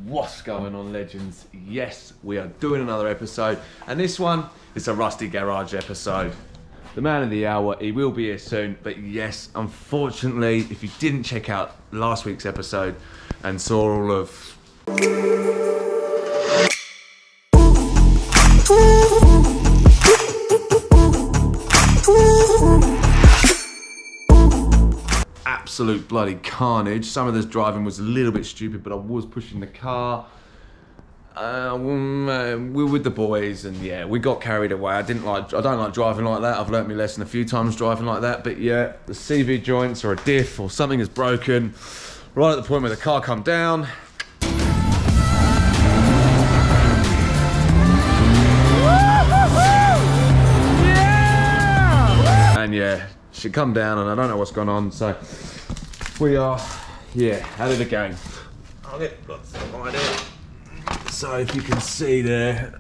What's going on, legends? Yes, we are doing another episode, and this one is a Rusty Garage episode. The man of the hour, he will be here soon, but yes, unfortunately, if you didn't check out last week's episode and saw all of absolute bloody carnage. Some of this driving was a little bit stupid, but I was pushing the car. We were with the boys, and yeah, we got carried away. I don't like driving like that. I've learnt my lesson a few times driving like that, but yeah, the CV joints or a diff or something is broken right at the point where the car come down. And yeah, she come down and I don't know what's going on, so we are, yeah, out of the game. I'll get some idea. So if you can see there,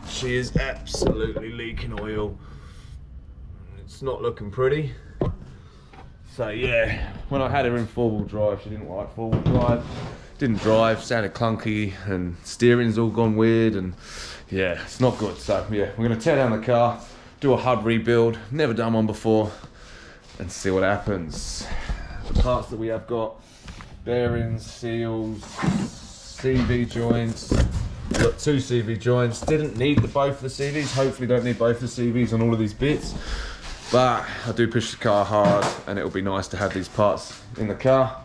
she is absolutely leaking oil. It's not looking pretty. So yeah, when I had her in four-wheel drive, she didn't like four-wheel drive. Didn't drive, sounded clunky, and steering's all gone weird, and yeah, it's not good. So yeah, we're gonna tear down the car, do a hub rebuild, never done one before, and see what happens. The parts that we have got: bearings, seals, CV joints. We've got two CV joints. Didn't need both of the CVs. Hopefully don't need both the CVs on all of these bits. But I do push the car hard, and it'll be nice to have these parts in the car.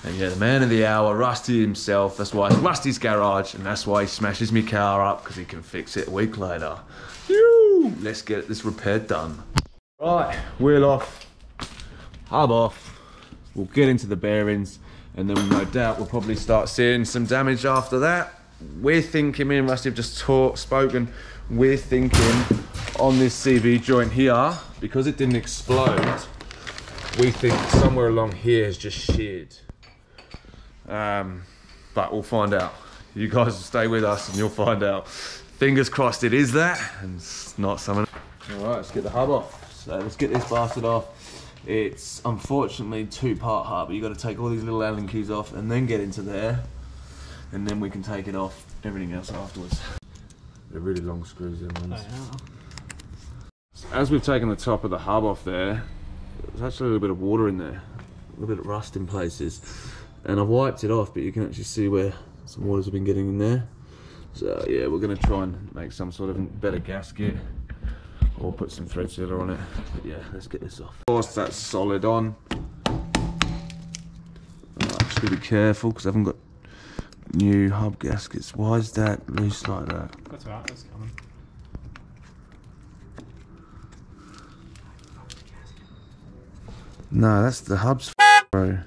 And yeah, the man of the hour, Rusty himself. That's why it's Rusty's Garage, and that's why he smashes me car up, because he can fix it a week later. Woo! Let's get this repaired done. Right, wheel off, hub off. We'll get into the bearings, and then no doubt we'll probably start seeing some damage after that. We're thinking, me and Rusty have just spoken, we're thinking on this CV joint here, because it didn't explode, we think somewhere along here has just sheared. But we'll find out. You guys will stay with us and you'll find out. Fingers crossed it is that, and it's not something. All right, let's get the hub off. So let's get this bastard off. It's unfortunately two-part hub. You got to take all these little Allen keys off and then get into there, and then we can take it off. Everything else afterwards. They're really long screws, in ones. As we've taken the top of the hub off there, there's actually a little bit of water in there, a little bit of rust in places, and I've wiped it off, but you can actually see where some waters have been getting in there. So yeah, we're going to try and make some sort of better gasket, or put some thread sealer on it. But yeah, let's get this off. Of course, that's solid on. Just gotta be careful because I haven't got new hub gaskets. Why is that loose like that? That's alright, that's coming. No, that's the hub's bro.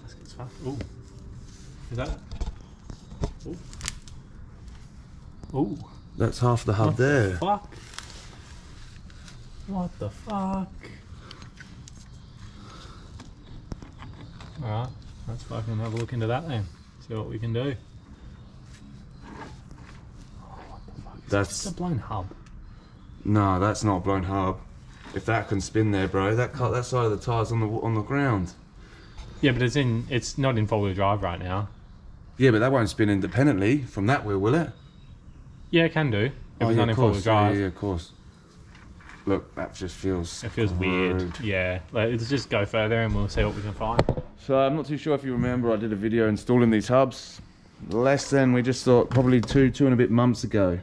Gasket's fast. Ooh. Is that it? Ooh. Ooh. That's half the hub there. The fuck? What the fuck? Alright, let's fucking have a look into that then. See what we can do. Oh, what the fuck? That's a blown hub. No, that's not a blown hub. If that can spin there, bro, that side of the tire's on the ground. Yeah, but it's not in four-wheel drive right now. Yeah, but that won't spin independently from that wheel, will it? Yeah, it can do. If it's not in four-wheel drive. Yeah, of course. Look, that just feels... It feels weird. Yeah, let's just go further and we'll see what we can find. So I'm not too sure if you remember, I did a video installing these hubs. Less than, we just thought, probably two and a bit months ago.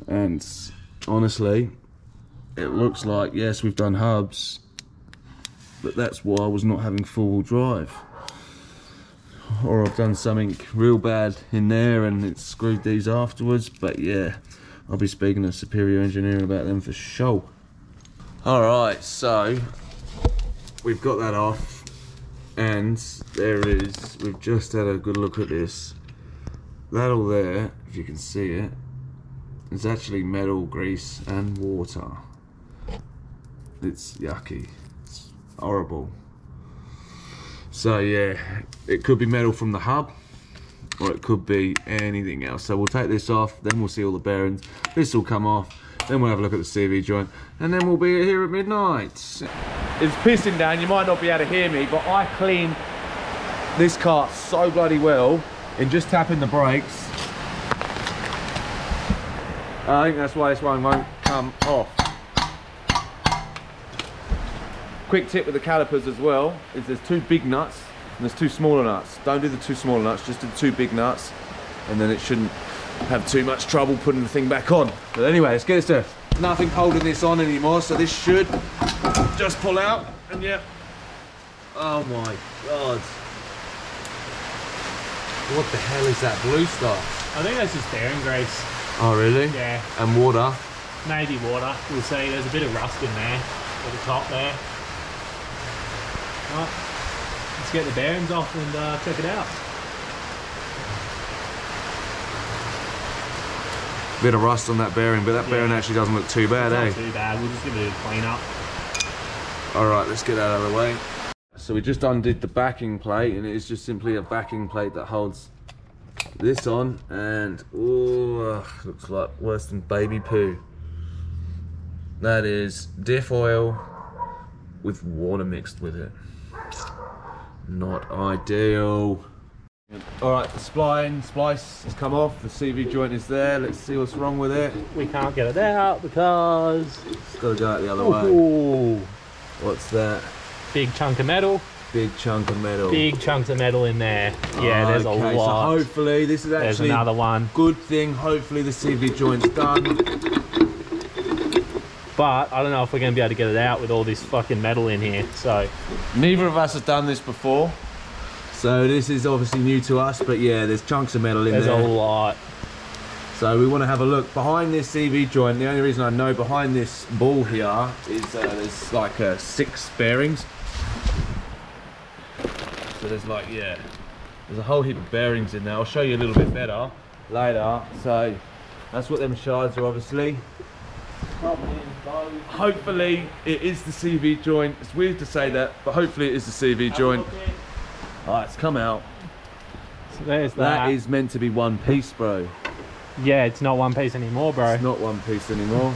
And honestly, it looks like, yes, we've done hubs, but that's why I was not having four-wheel drive. Or I've done something real bad in there and it's screwed these afterwards, but yeah, I'll be speaking to Superior Engineering about them for sure. Alright, so we've got that off, and there is, we've just had a good look at this. That all there, if you can see it, is actually metal, grease and water. It's yucky, it's horrible. So yeah, it could be metal from the hub, or it could be anything else. So we'll take this off, then we'll see all the bearings. This will come off, then we'll have a look at the CV joint, and then we'll be here at midnight. It's pissing down, you might not be able to hear me, but I cleaned this car so bloody well in just tapping the brakes. I think that's why this one won't come off. Quick tip with the calipers as well is there's 2 big nuts and there's 2 smaller nuts. Don't do the 2 smaller nuts, just do the 2 big nuts, and then it shouldn't have too much trouble putting the thing back on. But anyway, let's get this to nothing holding this on anymore, so this should just pull out, and yeah. Oh my god. What the hell is that blue stuff? I think that's just bearing grease. Oh really? Yeah. And water? Maybe water. We'll see. There's a bit of rust in there at the top there. Right. Let's get the bearings off and check it out. Bit of rust on that bearing, but that bearing actually doesn't look too bad, Not too bad. We'll just give it a clean up. Alright, let's get that out of the way. So we just undid the backing plate, and it is just simply a backing plate that holds this on, and ooh, looks like worse than baby poo. That is diff oil with water mixed with it. Not ideal. Alright, the splice has come off, the CV joint is there. Let's see what's wrong with it. We can't get it out because It's got to go out the other way. ooh, What's that? big chunk of metal. Big chunk of metal. Big chunks of metal in there. Yeah, there's a Okay, lot. So hopefully, this is actually There's another one. good thing. Hopefully the CV joint's done. But I don't know if we're going to be able to get it out with all this fucking metal in here. So Neither of us has done this before, so this is obviously new to us, but yeah, there's chunks of metal in there's there. a lot. So we want to have a look behind this CV joint. The only reason I know behind this ball here is there's like 6 bearings. So there's like, yeah, there's a whole heap of bearings in there. I'll show you a little bit better later. So that's what them shards are, obviously. Hopefully it is the CV joint. It's weird to say that, but hopefully it is the CV joint. Alright, it's come out. So there's that. That is meant to be one piece, bro. Yeah, it's not one piece anymore, bro. It's not one piece anymore.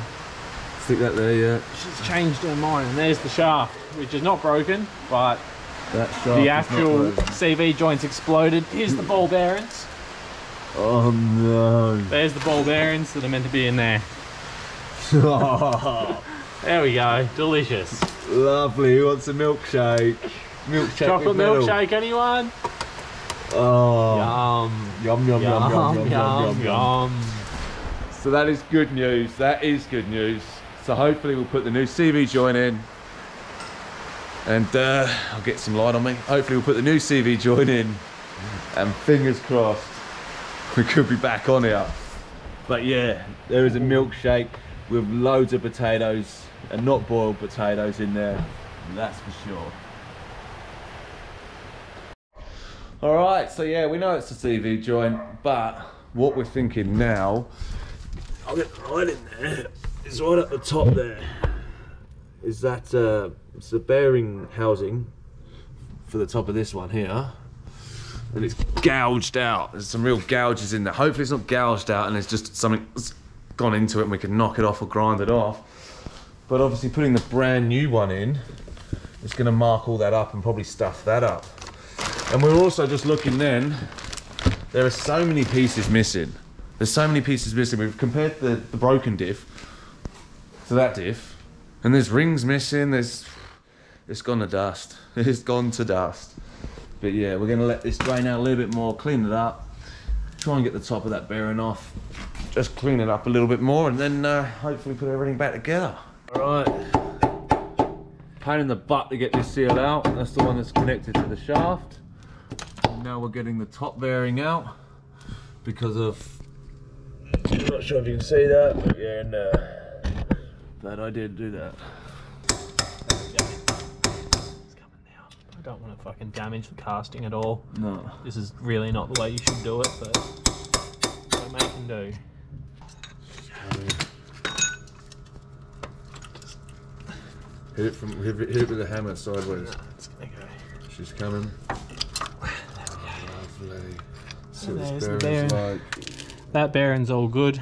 Stick that there, yeah. She's changed her mind. And there's the shaft, which is not broken, but That shaft the is actual not broken. CV joint's exploded. Here's the ball bearings. Oh no. There's the ball bearings that are meant to be in there. Oh, There we go. Delicious. lovely. Who wants a milkshake? Milkshake. Chocolate with metal. milkshake, anyone? Oh. Yum. Yum, yum, yum, yum, yum, yum. Yum. So that is good news. That is good news. So hopefully we'll put the new CV joint in. And I'll get some light on me. Hopefully we'll put the new CV joint in. And fingers crossed, we could be back on here. But yeah, there is a milkshake with loads of potatoes and not boiled potatoes in there. That's for sure. Alright, so yeah, we know it's a CV joint, but what we're thinking now, I'll get right in there, is right at the top there, is that it's the bearing housing for the top of this one here, and it's gouged out. There's some real gouges in there. Hopefully it's not gouged out and it's just something that's gone into it and we can knock it off or grind it off. But obviously putting the brand new one in, it's going to mark all that up and probably stuff that up. And we're also just looking then, there are so many pieces missing. There's so many pieces missing. We've compared the broken diff to that diff, and there's rings missing, it's gone to dust. It's gone to dust. But yeah, we're gonna let this drain out a little bit more, clean it up, try and get the top of that bearing off, just clean it up a little bit more, and then hopefully put everything back together. All right, pain in the butt to get this sealed out. That's the one that's connected to the shaft. And now we're getting the top bearing out because of, I'm not sure if you can see that, but yeah, no, bad idea to do that. I don't want to fucking damage the casting at all. No. This is really not the way you should do it, but what I can do. Hit it with a hammer sideways. It's gonna go. She's coming. Lovely. See what There's this the bearing's bearing. like. That bearing's all good.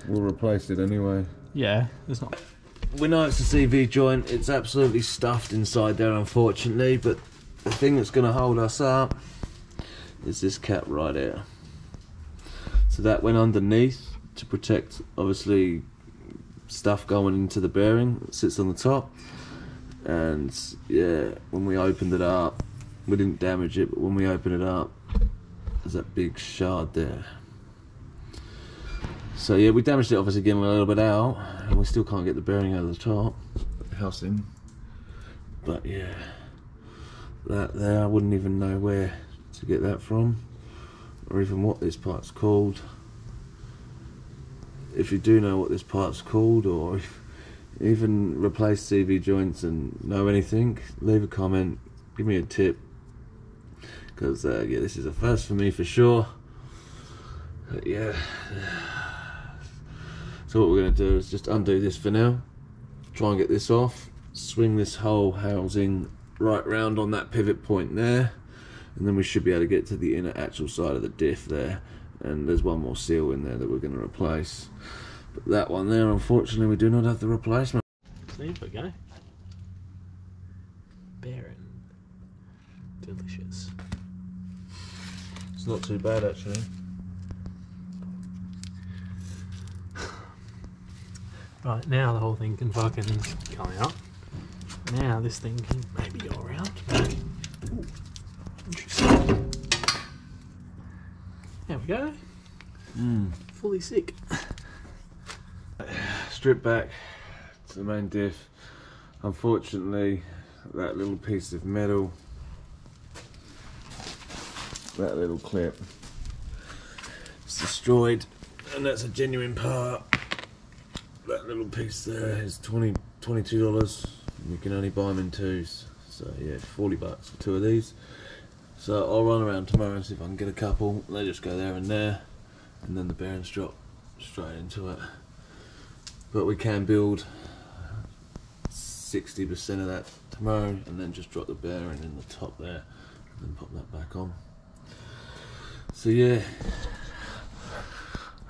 We'll replace it anyway. Yeah, there's not. We know it's a CV joint. It's absolutely stuffed inside there, unfortunately, but the thing that's going to hold us up is this cap right here. So that went underneath to protect, obviously, stuff going into the bearing. It sits on the top, and yeah, when we opened it up, we didn't damage it, but when we opened it up, there's that big shard there. So yeah, we damaged it, obviously getting a little bit out, and we still can't get the bearing out of the top. Put the house in. But yeah, that there, I wouldn't even know where to get that from, or even what this part's called. If you do know what this part's called, or if even replace CV joints and know anything, leave a comment, give me a tip, because yeah, this is a first for me for sure. But yeah, so what we're going to do is just undo this for now, try and get this off, swing this whole housing right round on that pivot point there, and then we should be able to get to the inner actual side of the diff there. And there's one more seal in there that we're going to replace, but that one there, unfortunately, we do not have the replacement. There we go. Bearing. Delicious. It's not too bad actually. Right, now the whole thing can fucking come out. Now this thing can maybe go around. Ooh, interesting. There we go. Fully sick. Strip back to the main diff. Unfortunately, that little piece of metal, that little clip, is destroyed, and that's a genuine part. That little piece there is $22. You can only buy them in twos, so yeah, $40 for two of these. So I'll run around tomorrow and see if I can get a couple. They just go there, and then the bearings drop straight into it. But we can build 60% of that tomorrow, and then just drop the bearing in the top there, and then pop that back on. So yeah,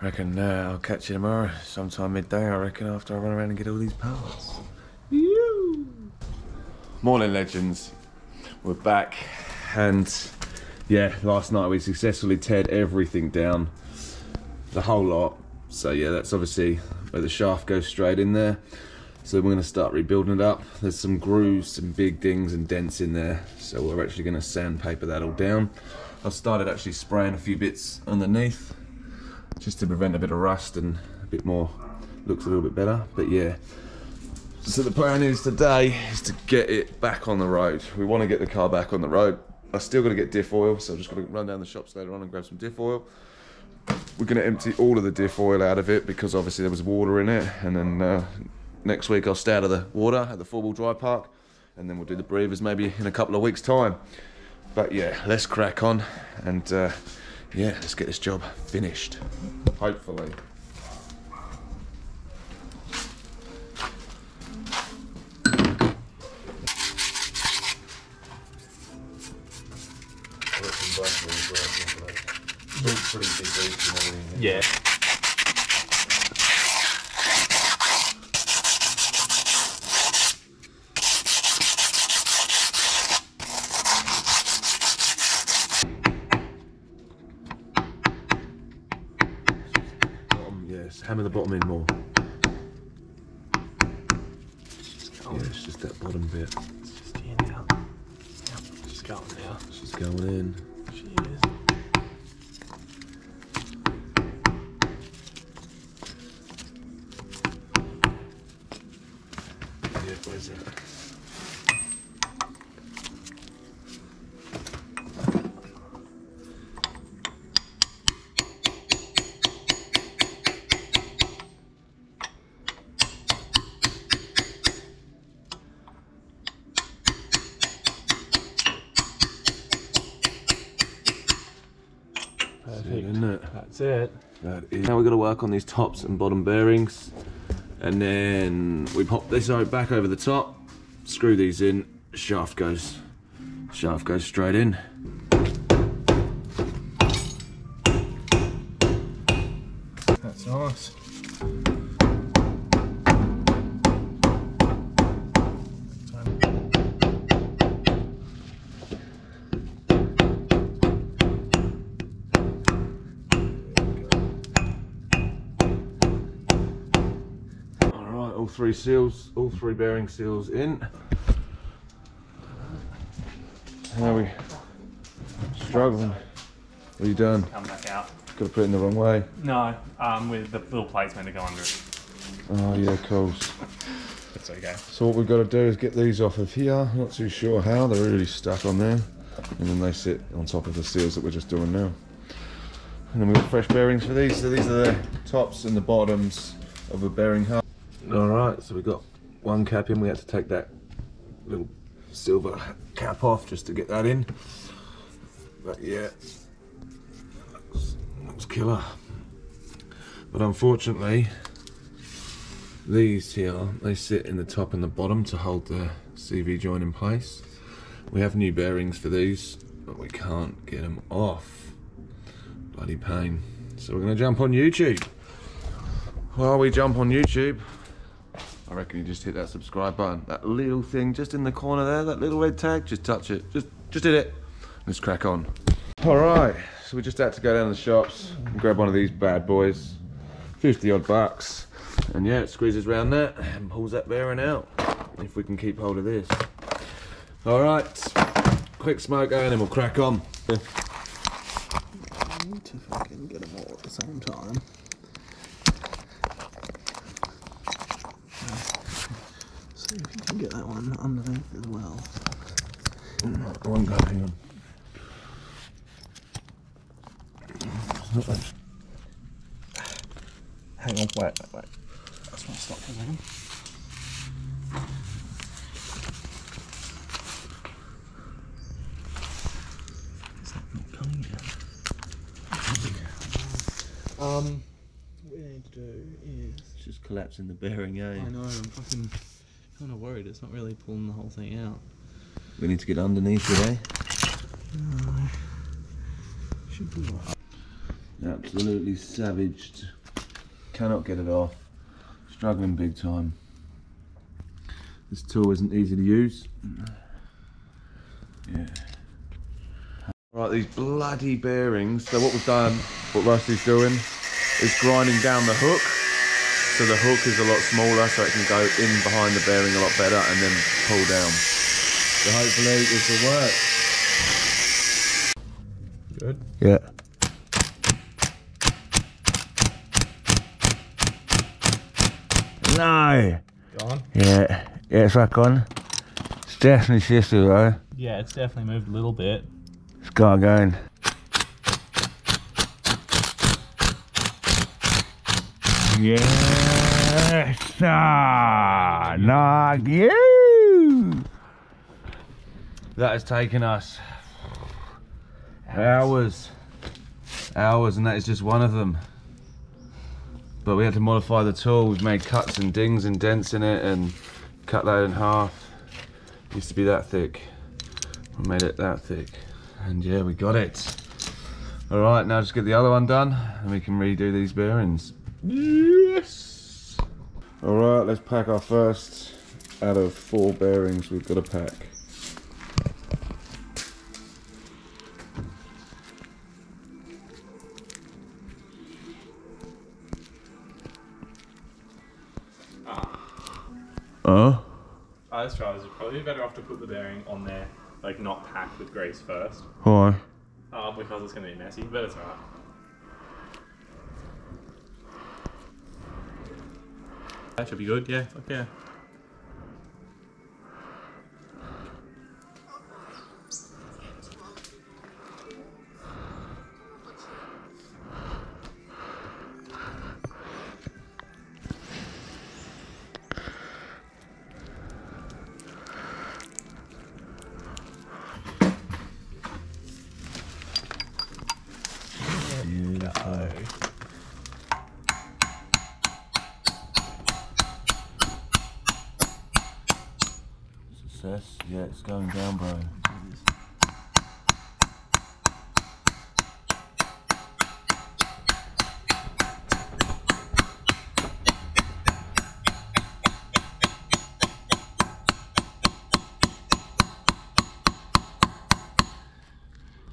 I reckon I'll catch you tomorrow, sometime midday, I reckon, after I run around and get all these parts. Morning legends, we're back, and yeah, last night we successfully teared everything down, the whole lot. So yeah, that's obviously where the shaft goes straight in there. So we're going to start rebuilding it up. There's some grooves, some big dings and dents in there, so we're actually going to sandpaper that all down. I've started actually spraying a few bits underneath, just to prevent a bit of rust and a bit more, looks a little bit better. But yeah, so the plan is today is to get it back on the road. We want to get the car back on the road. I still got to get diff oil, so I'm just going to run down the shops later on and grab some diff oil. We're going to empty all of the diff oil out of it, because obviously there was water in it, and then next week I'll stay out of the water at the four-wheel drive park, and then we'll do the breathers maybe in a couple of weeks' time. But yeah, let's crack on, and yeah, let's get this job finished, hopefully. Yeah. Yes, hammer the bottom in more. Yeah, it's just that bottom bit. It's just here now. Yep, she's going now. She's going in. She is. Yeah, where's it? Perfect. Isn't it? That's it. That is. Now we've got to work on these tops and bottom bearings, and then we pop this back over the top, screw these in, shaft goes straight in. That's nice. three seals, all three bearing seals in. How are we? Struggling. What are you doing? Come back out. Got to put it in the wrong way. No, with the little plate's meant to go under it. Oh yeah, cool. That's okay. So what we've got to do is get these off of here. Not too sure how, they're really stuck on there. And then they sit on top of the seals that we're just doing now. And then we've got fresh bearings for these. So these are the tops and the bottoms of a bearing hub. Alright, so we've got one cap in. We had to take that little silver cap off just to get that in. But yeah, that was killer. But unfortunately, these here, they sit in the top and the bottom to hold the CV joint in place. We have new bearings for these, but we can't get them off. Bloody pain. So we're gonna jump on YouTube. While we jump on YouTube, I reckon you just hit that subscribe button. That little thing just in the corner there, that little red tag, just touch it. Just hit it. Let's crack on. All right, so we just had to go down to the shops and grab one of these bad boys. 50 odd bucks. And yeah, it squeezes around that and pulls that bearing out. If we can keep hold of this. All right, quick smoke and then we'll crack on. I need to fucking get them all at the same time. See if you can get that one underneath as well. One go, hang on. Not much. Hang on, wait. That's not stop for a second. Is that not coming yet? What we need to do is... It's just collapsing the bearing, eh? I know, I'm fucking kind of worried. It's not really pulling the whole thing out. We need to get underneath it, eh? No. Should be right. Absolutely savaged. Cannot get it off. Struggling big time. This tool isn't easy to use. Yeah. Right, these bloody bearings. So what we've done, what Rusty's doing, is grinding down the hook. So the hook is a lot smaller, so it can go in behind the bearing a lot better and then pull down. So hopefully this will work. Good? Yeah. No! Gone? Yeah, it's back on. It's definitely shifted though. Yeah, it's definitely moved a little bit. It's got going. Yes! Knock you! That has taken us hours, and that is just one of them. But we had to modify the tool. We've made cuts and dings and dents in it and cut that in half. It used to be that thick. We made it that thick. And yeah, we got it. All right, now just get the other one done and we can redo these bearings. Yes! All right, let's pack our first out of 4 bearings we've got to pack. Let's try this. It's probably better off to put the bearing on there, like not packed with grease first. Why? Because it's going to be messy, but it's alright. That should be good, yeah. Okay. Success. Yeah, it's going down, bro.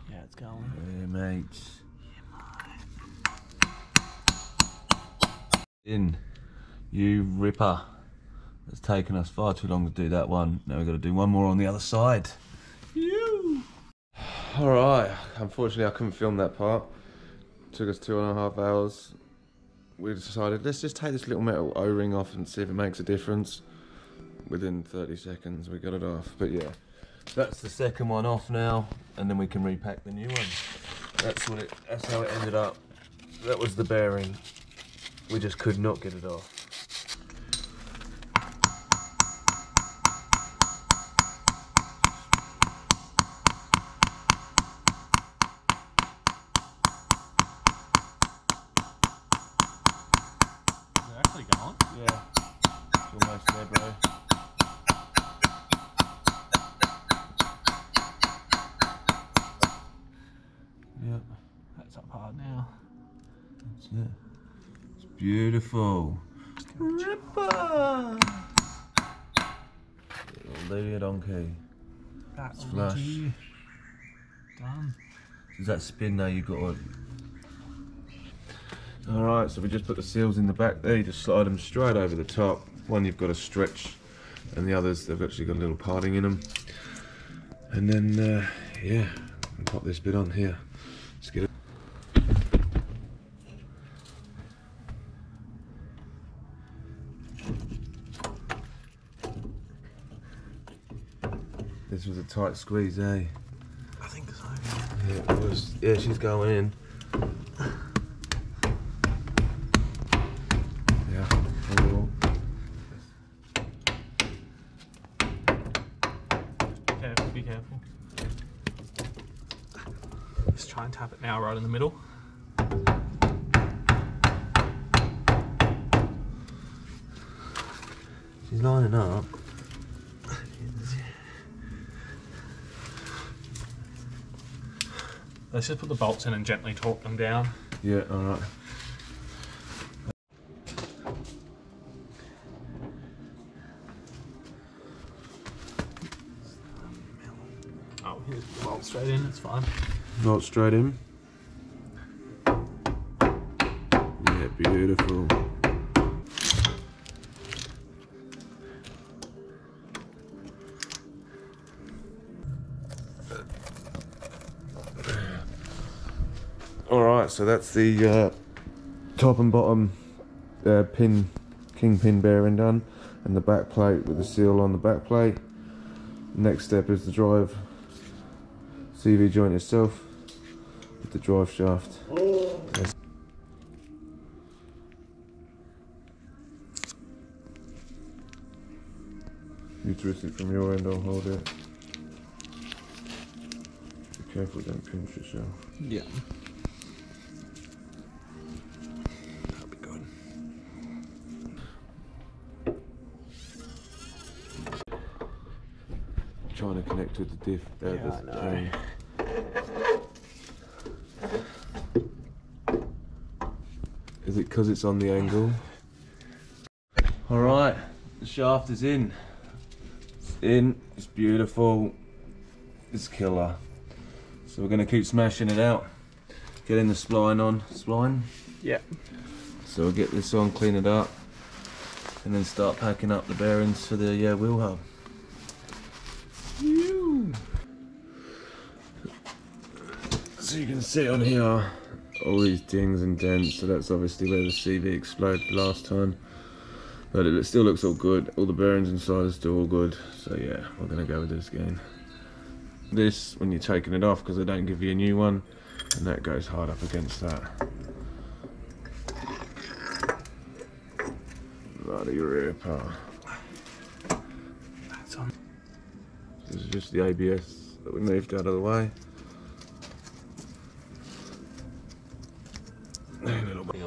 Yeah, it's going. Yeah, mate. In, you ripper. It's taken us far too long to do that one. Now we've got to do one more on the other side. Alright, unfortunately I couldn't film that part. Took us 2.5 hours. We decided, let's just take this little metal O-ring off and see if it makes a difference. Within 30 seconds we got it off. But yeah, that's the second one off now, and then we can repack the new one. That's how it ended up. That was the bearing. We just could not get it off. Going? Yeah, it's almost there, bro. Yep, That's up hard now. that's it. It's beautiful. Ripper! Little lady donkey. That's flush. Done. Does that spin now? You got on. Alright, so we just put the seals in the back there, you just slide them straight over the top. One you've got to stretch, and the others, they've actually got a little parting in them. And then, yeah, and pop this bit on here. Let's get it. This was a tight squeeze, eh? I think so. Yeah, it was. Yeah, she's going in. Be careful. Let's try and tap it now, right in the middle. She's lining up. Let's just put the bolts in and gently torque them down. Yeah, alright. Oh, here's the bolt straight in, it's fine. Bolt straight in. Yeah, beautiful. Alright, so that's the top and bottom kingpin bearing done, and the back plate with the seal on the back plate. Next step is the drive CV joint itself with the drive shaft. Yes. You twist it from your end, I'll hold it. Be careful, don't pinch yourself. Yeah. That'll be good. Trying to connect with the diff. Yeah, I know. Is it because it's on the angle? Alright, the shaft is in. It's in, it's beautiful, it's killer. So we're going to keep smashing it out. Getting the spline on. Spline? Yeah. So we'll get this on, clean it up, and then start packing up the bearings for the wheel hub. So you can see on here all these dings and dents, so that's obviously where the CV exploded last time. But it still looks all good, all the bearings inside are still all good, so yeah, we're going to go with this again. This, when you're taking it off, because they don't give you a new one, and that goes hard up against that. Bloody ripper. That's on. This is just the ABS that we moved out of the way. A little bit.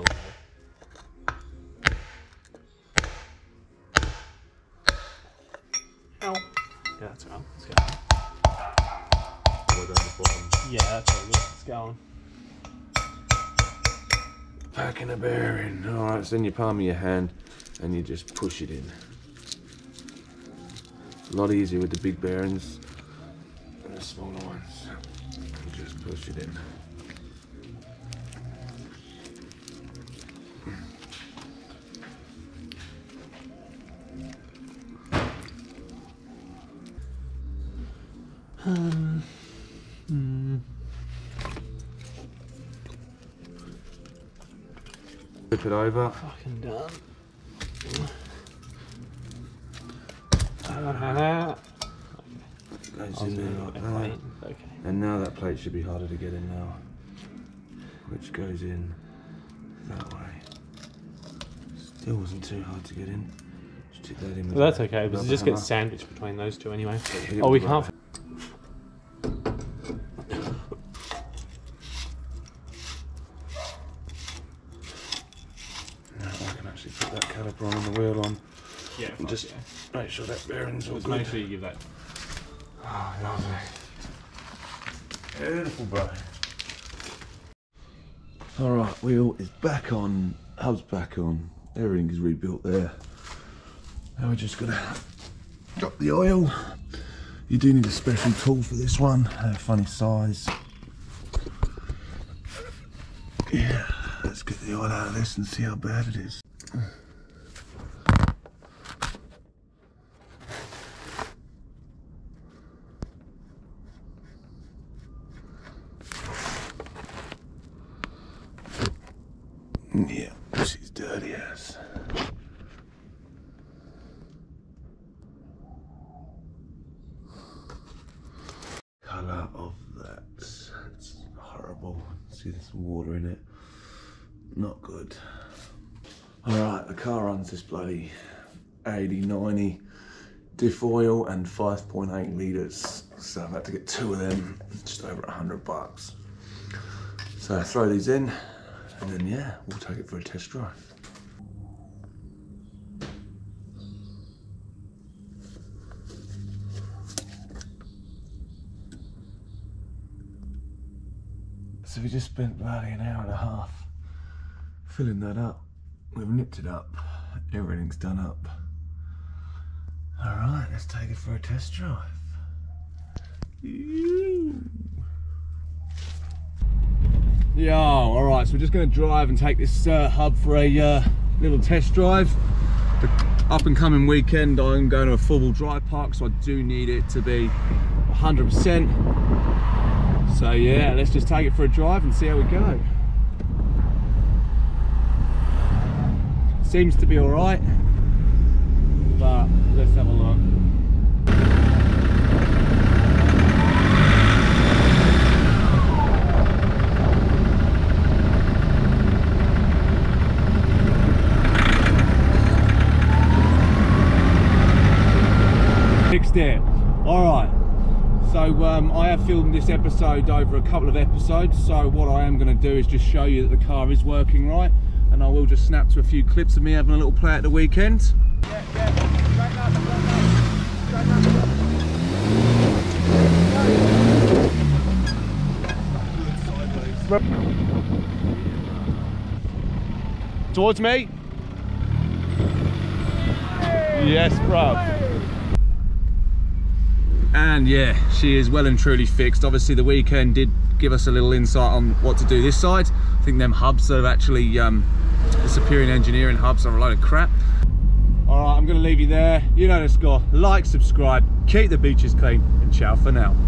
Ow. Yeah, that's right. Let's go. Yeah, that's all good. It's going. Packing a bearing. Alright, so in your palm of your hand and you just push it in. A lot easier with the big bearings than the smaller ones. You just push it in. Flip it over. Fucking done. Goes in there like that. Okay. And now that plate should be harder to get in now. Which goes in that way. Still wasn't too hard to get in. Just stick that in with Well, that's okay, because it just gets sandwiched between those two anyway. Oh, we can't. Now I can actually put that caliper on and the wheel on. Yeah, And just make sure that bearing's all Just good. make sure you give that. Oh, lovely. Beautiful, bro. Alright, wheel is back on, hub's back on, everything is rebuilt there. Now we're just gonna drop the oil. You do need a special tool for this one, a funny size. Yeah, let's get the oil out of this and see how bad it is. Yeah, she's dirty as. Colour of that. It's horrible. See, there's some water in it. Not good. Alright, the car runs this bloody 80, 90 diff oil and 5.8 litres. So I've had to get 2 of them, just over $100. So I throw these in. And then yeah, we'll take it for a test drive. So we just spent bloody an hour and a half filling that up. We've nipped it up. Everything's done up. All right, let's take it for a test drive. Yeah, alright, so we're just going to drive and take this hub for a little test drive. The up and coming weekend I'm going to a four-wheel drive park, so I do need it to be 100%. So yeah, let's just take it for a drive and see how we go. Seems to be alright, but let's have a look. There. Alright, so I have filmed this episode over a couple of episodes, so what I am going to do is just show you that the car is working right, and I will just snap to a few clips of me having a little play at the weekend. Towards me? Yes, bruv. And yeah, she is well and truly fixed. Obviously the weekend did give us a little insight on what to do this side. I think them hubs are actually, the Superior Engineering hubs are a load of crap. All right, I'm gonna leave you there. You know the score. Like, subscribe, keep the beaches clean, and ciao for now.